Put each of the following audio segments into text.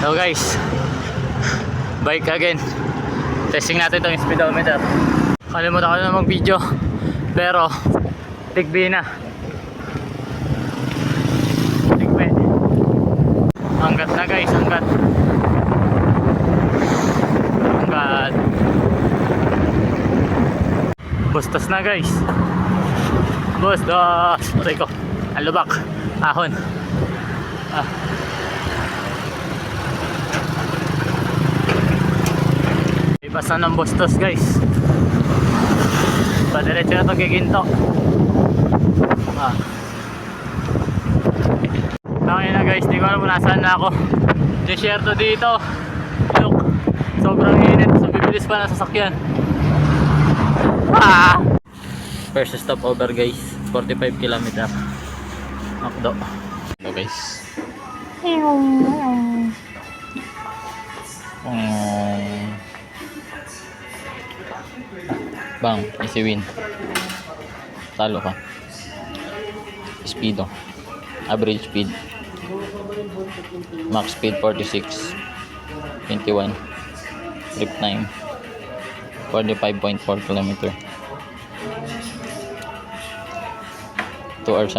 So guys, bike again. Testing natin itong speedometer. Kalimutan ko na mag video, pero tigbi na. Tigbi. Hanggat na guys, hanggat. Bustos na guys. Bustos. Aray ko, ang lubak. Ahon. Ipas na ng bustos guys. Padiretso na ito giginto. Okay na guys, di ko alam kung nasaan na ako. Desierto dito. Look, sobrang init. So bibilis pa ng sasakyan. First stop over guys, 45 km. Makdo. So guys, bang, easy win. Talo ka. Speedo, average speed, max speed 46, 21, trip time 45.4 km. 2 hours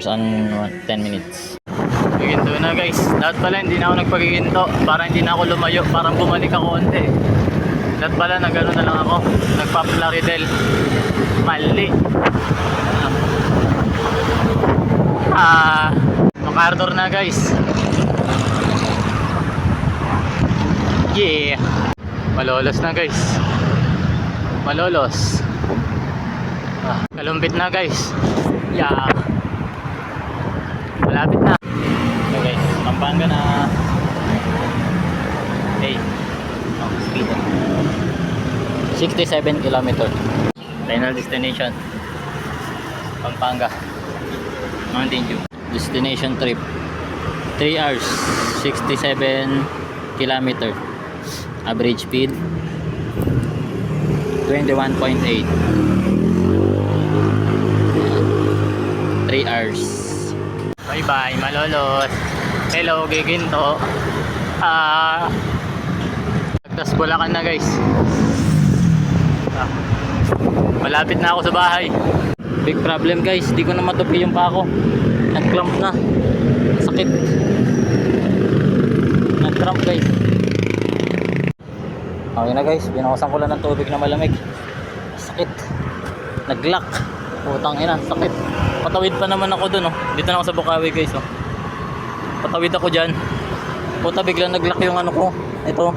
and 10 minutes. Giginto na guys. Dapat pala hindi na ako nagpagiginto para hindi na ako lumayo, parang bumalik ako konti. Dapat pala nagano na lang ako, nagpa-Plaridel. Mali. MacArthur na guys. Yeah. Malolos na guys. Malolos. Kalumpit na guys. Yeah. Malapit na. So guys, Pampanga na. Hey. Speed. 67 km. Final destination, Pampanga, Mountain View. Destination trip 3 hours 67 km. Average speed 21.8. 3 hours. Bye bye Malolos. Hello giginto. Tapos Bulacan na guys. Malapit na ako sa bahay. Big problem guys, di ko na matupi yung pako. Nag-cramp na. Sakit. Nag-cramp guys. Okay na guys, binawasan ko lang ng tubig na malamig. Sakit. Nag-lock. Putang ina, sakit. Patawid pa naman ako dun, oh. Dito na ako sa Bukawi guys, oh. Patawid ako dyan. Puta, biglang nag-lock yung ano ko. Ito.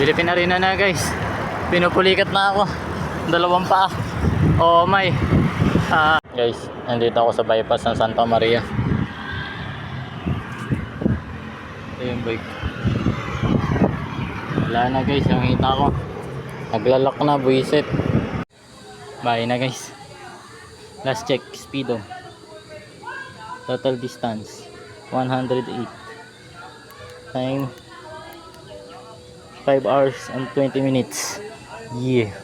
Philippine Arena na guys. Pinupulikat na ako. Dalawang paa. Oh my. Guys, nandito ako sa bypass ng Santa Maria. Ito yung bike. Wala na guys, yung hita ko. Naglalak na, buisit. Bye na guys. Last check, speedo. Total distance 108. Time 5 hours and 20 minutes. Yeah.